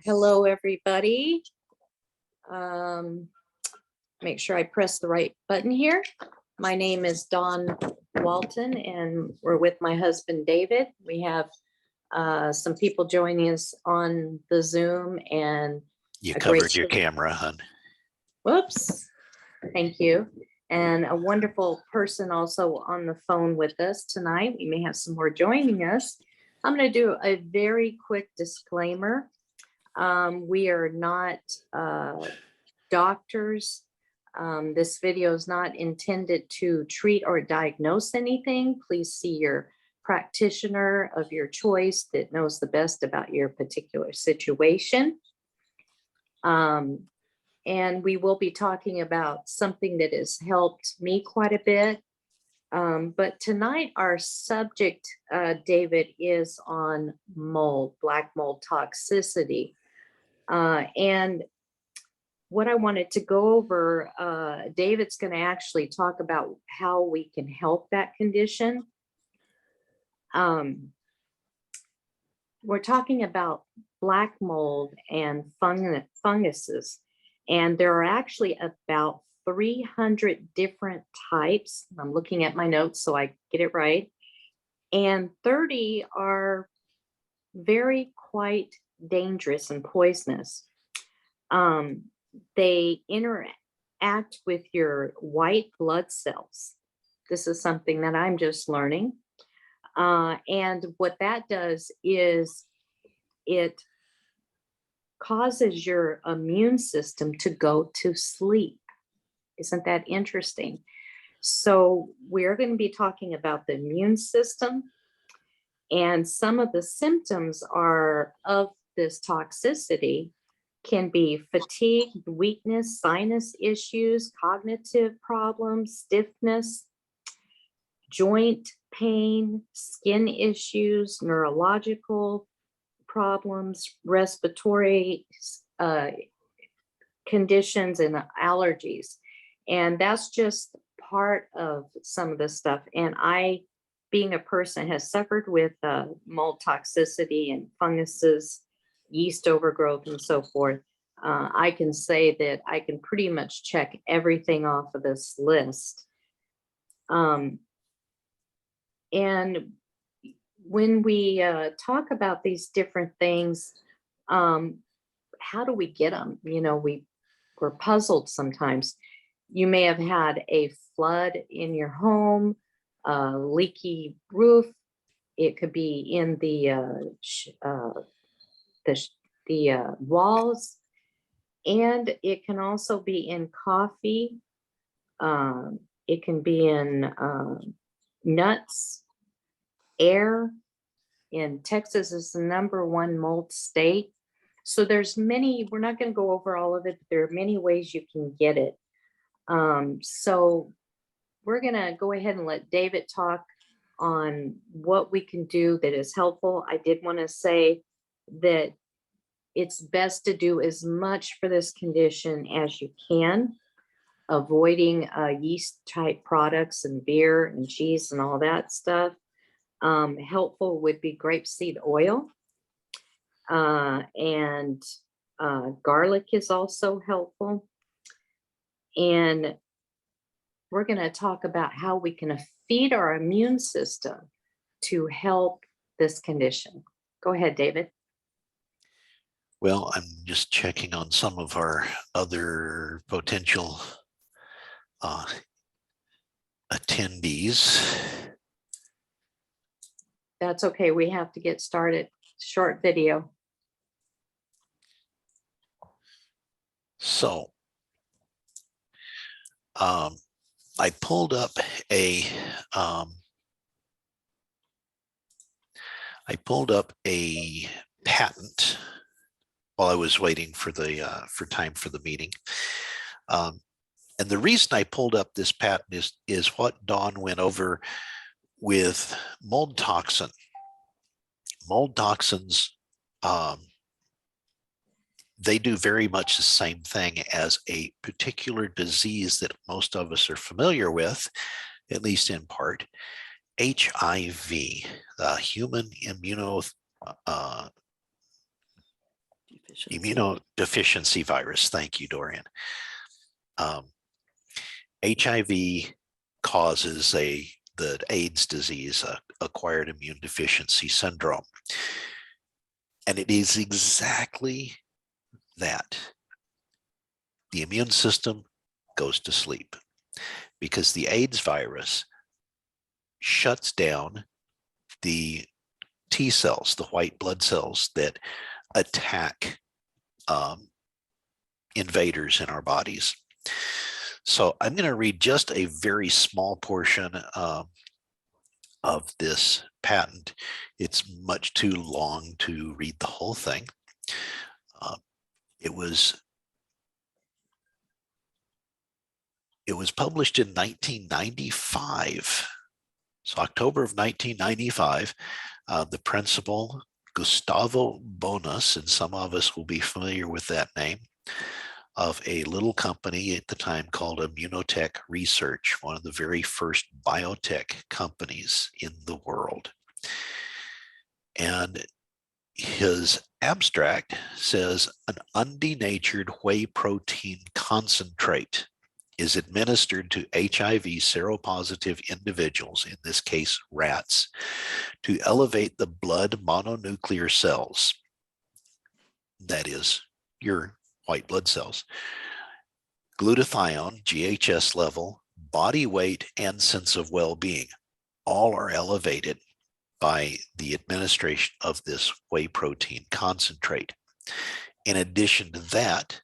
Hello, everybody. Make sure I press the right button here. My name is Dawn Walton, and we're with my husband, David. We have some people joining us on the Zoom, and you covered your camera, hon. Whoops. Thank you. And a wonderful person also on the phone with us tonight. We may have some more joining us. I'm going to do a very quick disclaimer. We are not doctors. This video is not intended to treat or diagnose anything. Please see your practitioner of your choice that knows the best about your particular situation. And we will be talking about something that has helped me quite a bit. But tonight our subject, David, is on mold, black mold toxicity. And what I wanted to go over, David's going to actually talk about how we can help that condition. We're talking about black mold and funguses. And there are actually about 300 different types. I'm looking at my notes so I get it right. And 30 are very quite dangerous and poisonous. They interact with your white blood cells. This is something that I'm just learning. And what that does is it causes your immune system to go to sleep. Isn't that interesting? So we're going to be talking about the immune system, and some of the symptoms of this toxicity can be fatigue, weakness, sinus issues, cognitive problems, stiffness, joint pain, skin issues, neurological problems, respiratory conditions, and allergies. And that's just part of some of the stuff. And I, being a person has suffered with mold toxicity and funguses, yeast overgrowth, and so forth, I can say that I can pretty much check everything off of this list. And when we talk about these different things, how do we get them? You know, we're puzzled sometimes. You may have had a flood in your home, leaky roof. It could be in the walls, and it can also be in coffee. It can be in nuts, air. In Texas is the #1 mold state. So there's many, we're not going to go over all of it, but there are many ways you can get it. So we're going to go ahead and let David talk on what we can do that is helpful. I did want to say that it's best to do as much for this condition as you can, avoiding yeast type products and beer and cheese and all that stuff. Helpful would be grapeseed oil, and garlic is also helpful. And we're going to talk about how we can feed our immune system to help this condition. Go ahead, David. Well, I'm just checking on some of our other potential attendees. That's okay. We have to get started. Short video. So I pulled up a patent while I was waiting for the for time for the meeting. And the reason I pulled up this patent is what Dawn went over with mold toxin. Mold toxins, they do very much the same thing as a particular disease that most of us are familiar with, at least in part, HIV, the human Immunodeficiency virus. Thank you, Dorian. HIV causes the AIDS disease, acquired immune deficiency syndrome. And it is exactly that. The immune system goes to sleep because the AIDS virus shuts down the T cells, the white blood cells that attack invaders in our bodies. So I'm going to read just a very small portion of this patent. It's much too long to read the whole thing. It was published in 1995. So October of 1995, the principal, Gustavo Bonas, and some of us will be familiar with that name, of a little company at the time called Immunotech Research, one of the very first biotech companies in the world. And his abstract says an undenatured whey protein concentrate is administered to HIV seropositive individuals, in this case rats, to elevate the blood mononuclear cells, that is, your white blood cells, glutathione, GHS level, body weight, and sense of well-being. All are elevated by the administration of this whey protein concentrate. In addition to that,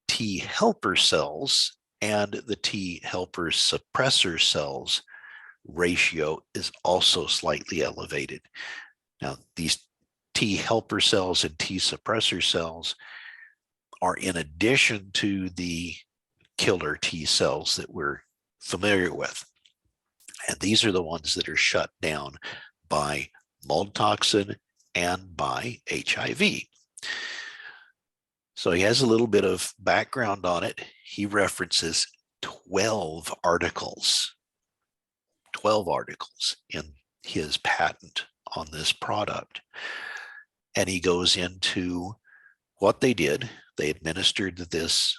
T helper cells and the T helper suppressor cells ratio is also slightly elevated. Now, these T helper cells and T suppressor cells are in addition to the killer T cells that we're familiar with. And these are the ones that are shut down by mold toxin and by HIV. So he has a little bit of background on it. He references 12 articles in his patent on this product. And he goes into what they did. They administered this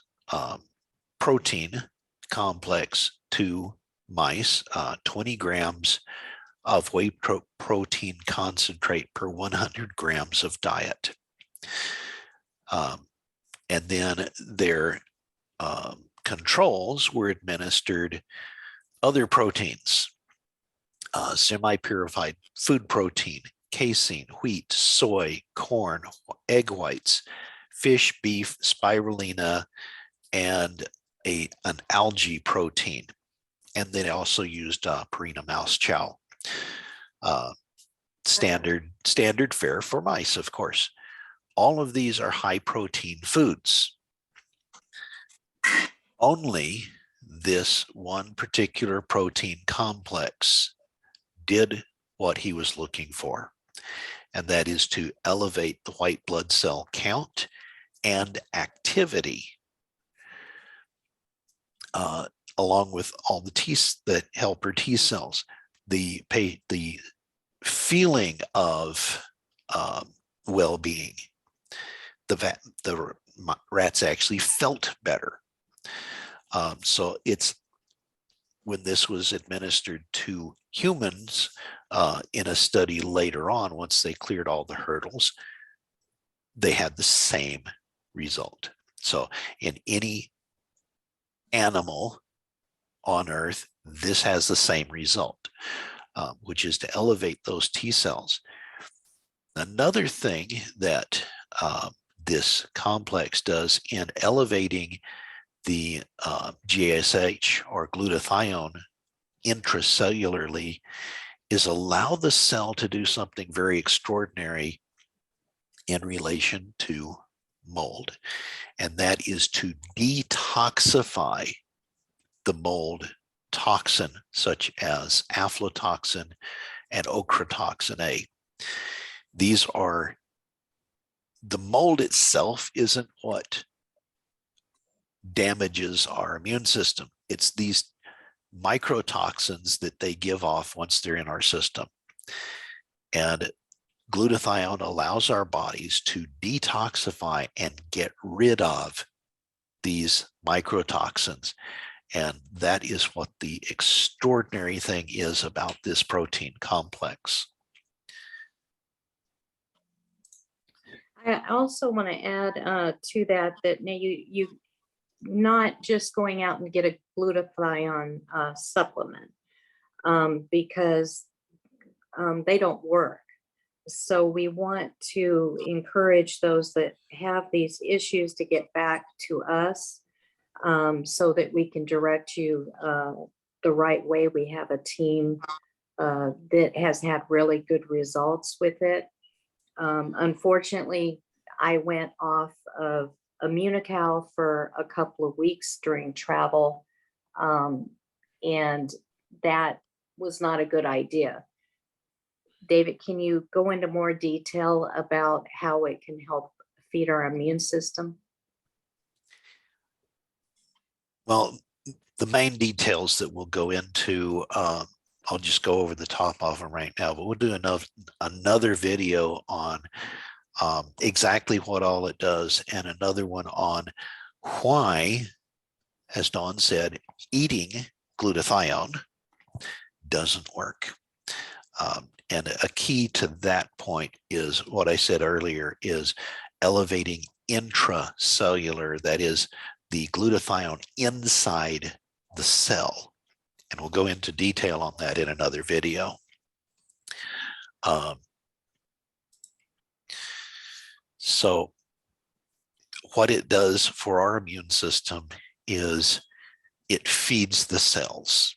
protein complex to mice, 20 grams of whey protein concentrate per 100 grams of diet. And then their controls were administered other proteins, semi-purified food protein, casein, wheat, soy, corn, egg whites, fish, beef, spirulina, and an algae protein. And they also used Purina mouse chow. Standard fare for mice, of course. All of these are high protein foods. Only this one particular protein complex did what he was looking for, and that is to elevate the white blood cell count and activity, along with all the helper T cells. The feeling of well-being. The rats actually felt better. So it's when this was administered to humans in a study later on, once they cleared all the hurdles, they had the same result. So in any animal on Earth, this has the same result, which is to elevate those T cells. Another thing that this complex does in elevating the GSH or glutathione intracellularly is allow the cell to do something very extraordinary in relation to mold, and that is to detoxify the mold toxin, such as aflatoxin and ochratoxin A. These are, the mold itself isn't what damages our immune system. It's these microtoxins that they give off once they're in our system. And glutathione allows our bodies to detoxify and get rid of these microtoxins. And that is what the extraordinary thing is about this protein complex. I also want to add to that now you not just going out and get a glutathione supplement because they don't work. So we want to encourage those that have these issues to get back to us so that we can direct you the right way. We have a team that has had really good results with it. Unfortunately, I went off of Immunical for a couple of weeks during travel, and that was not a good idea. David, can you go into more detail about how it can help feed our immune system? Well, the main details that we'll go into, I'll just go over the top of them right now, but we'll do another video on exactly what all it does, and another one on why, as Dawn said, eating glutathione doesn't work. And a key to that point is what I said earlier, is elevating intracellular, that is the glutathione inside the cell. And we'll go into detail on that in another video. So what it does for our immune system is it feeds the cells.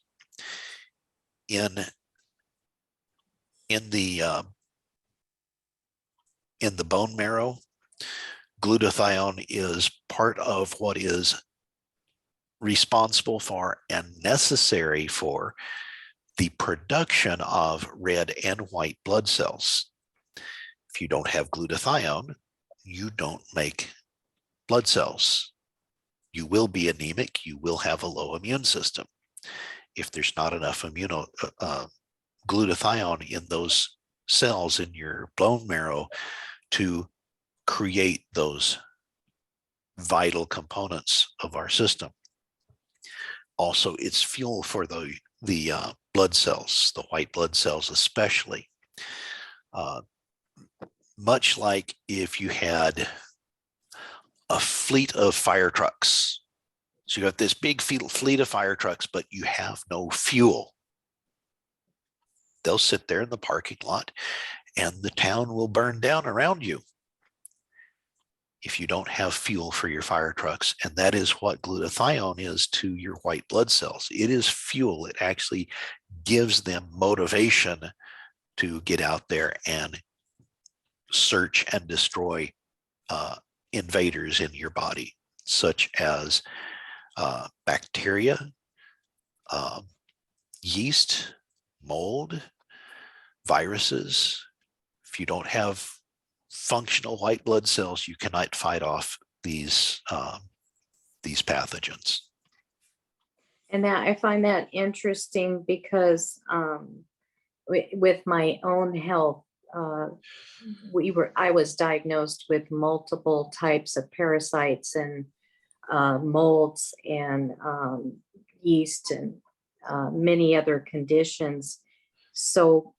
In the bone marrow, glutathione is part of what is responsible for and necessary for the production of red and white blood cells. If you don't have glutathione, you don't make blood cells. You will be anemic. You will have a low immune system. If there's not enough glutathione in those cells in your bone marrow to create those vital components of our system. Also, it's fuel for the blood cells, the white blood cells especially. Much like if you had a fleet of fire trucks. So you got this big fleet of fire trucks, but you have no fuel. They'll sit there in the parking lot and the town will burn down around you if you don't have fuel for your fire trucks. And that is what glutathione is to your white blood cells. It is fuel. It actually gives them motivation to get out there and search and destroy invaders in your body, such as bacteria, yeast, mold, viruses. If you don't have functional white blood cells, you cannot fight off these pathogens. And that I find that interesting because with my own health, I was diagnosed with multiple types of parasites and molds and yeast and many other conditions. So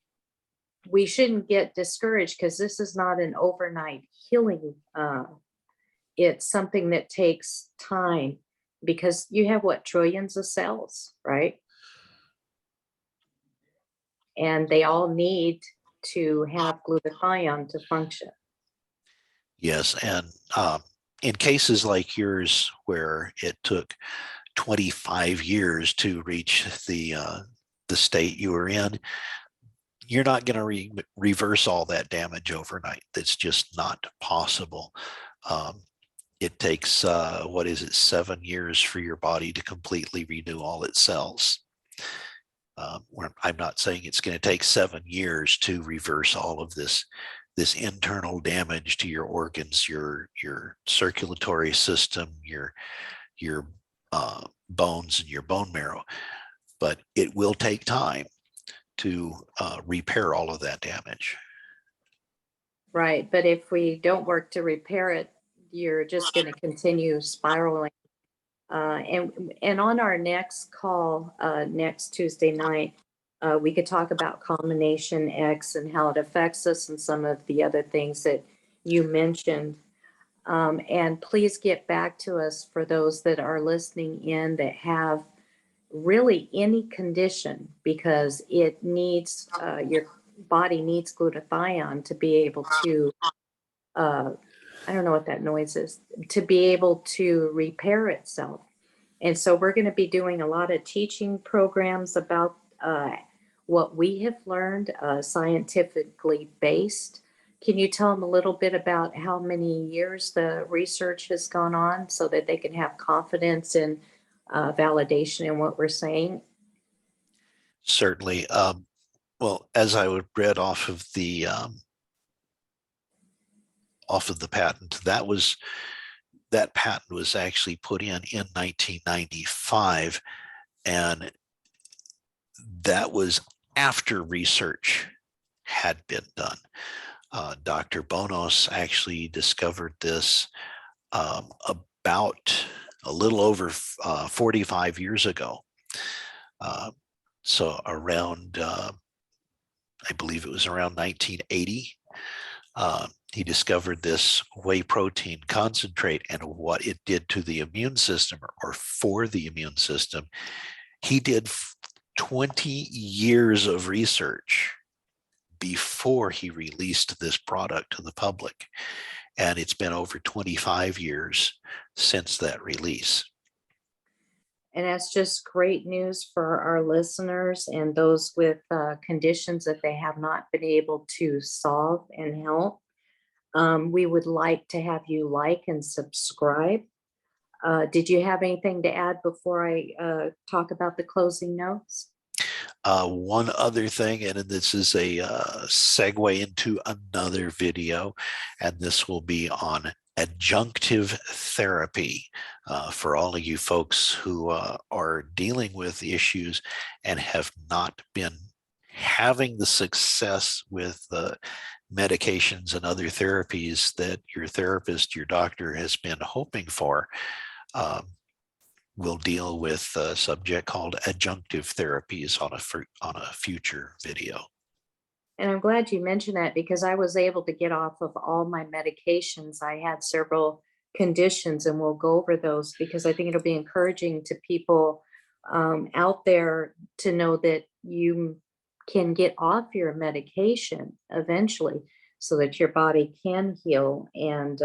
we shouldn't get discouraged because this is not an overnight healing. It's something that takes time because you have what, trillions of cells, right? And they all need to have glutathione to function. Yes, and in cases like yours where it took 25 years to reach the state you were in, you're not going to reverse all that damage overnight. That's just not possible. It takes, 7 years for your body to completely renew all its cells. I'm not saying it's going to take 7 years to reverse all of this internal damage to your organs, your circulatory system, your bones and your bone marrow, but it will take time to repair all of that damage. Right, but if we don't work to repair it, you're just going to continue spiraling. And on our next call, next Tuesday night, we could talk about combination X and how it affects us and some of the other things that you mentioned. And please get back to us for those that are listening in that have really any condition, because it needs, your body needs glutathione to be able to, I don't know what that noise is, to be able to repair itself. And so we're going to be doing a lot of teaching programs about what we have learned, scientifically based. Can you tell them a little bit about how many years the research has gone on so that they can have confidence and validation in what we're saying? Certainly. Well, as I would read off of the patent, that patent was actually put in 1995, and that was after research had been done. Dr. Bonos actually discovered this about a little over 45 years ago. So around, I believe it was around 1980, he discovered this whey protein concentrate and what it did to the immune system, or for the immune system. He did 20 years of research before he released this product to the public. And it's been over 25 years since that release. And that's just great news for our listeners and those with conditions that they have not been able to solve and help. We would like to have you like and subscribe. Did you have anything to add before I talk about the closing notes? One other thing, and this is a segue into another video, and this will be on adjunctive therapy for all of you folks who are dealing with issues and have not been having the success with the medications and other therapies that your therapist, your doctor has been hoping for. We'll deal with a subject called adjunctive therapies on a future video. And I'm glad you mentioned that, because I was able to get off of all my medications. I had several conditions, and we'll go over those, because I think it'll be encouraging to people out there to know that you can get off your medication eventually so that your body can heal, and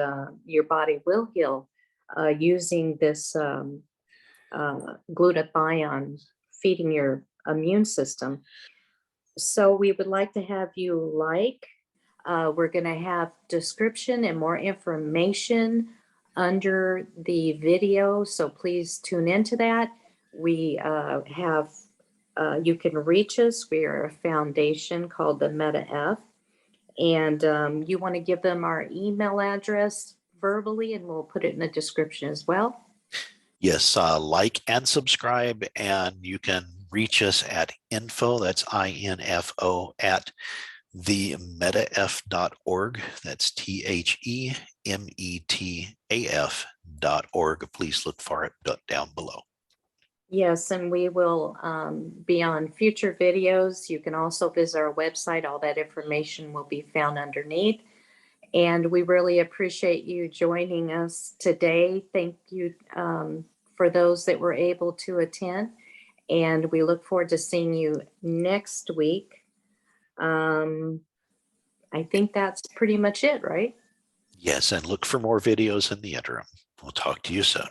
your body will heal using this glutathione, feeding your immune system. So we would like to have you like. We're going to have description and more information under the video, so please tune into that. We have, you can reach us. We are a foundation called the Meta F, and you want to give them our email address verbally, and we'll put it in the description as well. Yes, like and subscribe, and you can reach us at info, that's INFO, at themetaf.org. That's THEMETAF.org. Please look for it down below. Yes, and we will be on future videos. You can also visit our website. All that information will be found underneath. And we really appreciate you joining us today. Thank you for those that were able to attend. And we look forward to seeing you next week. I think that's pretty much it, right? Yes, and look for more videos in the interim. We'll talk to you soon.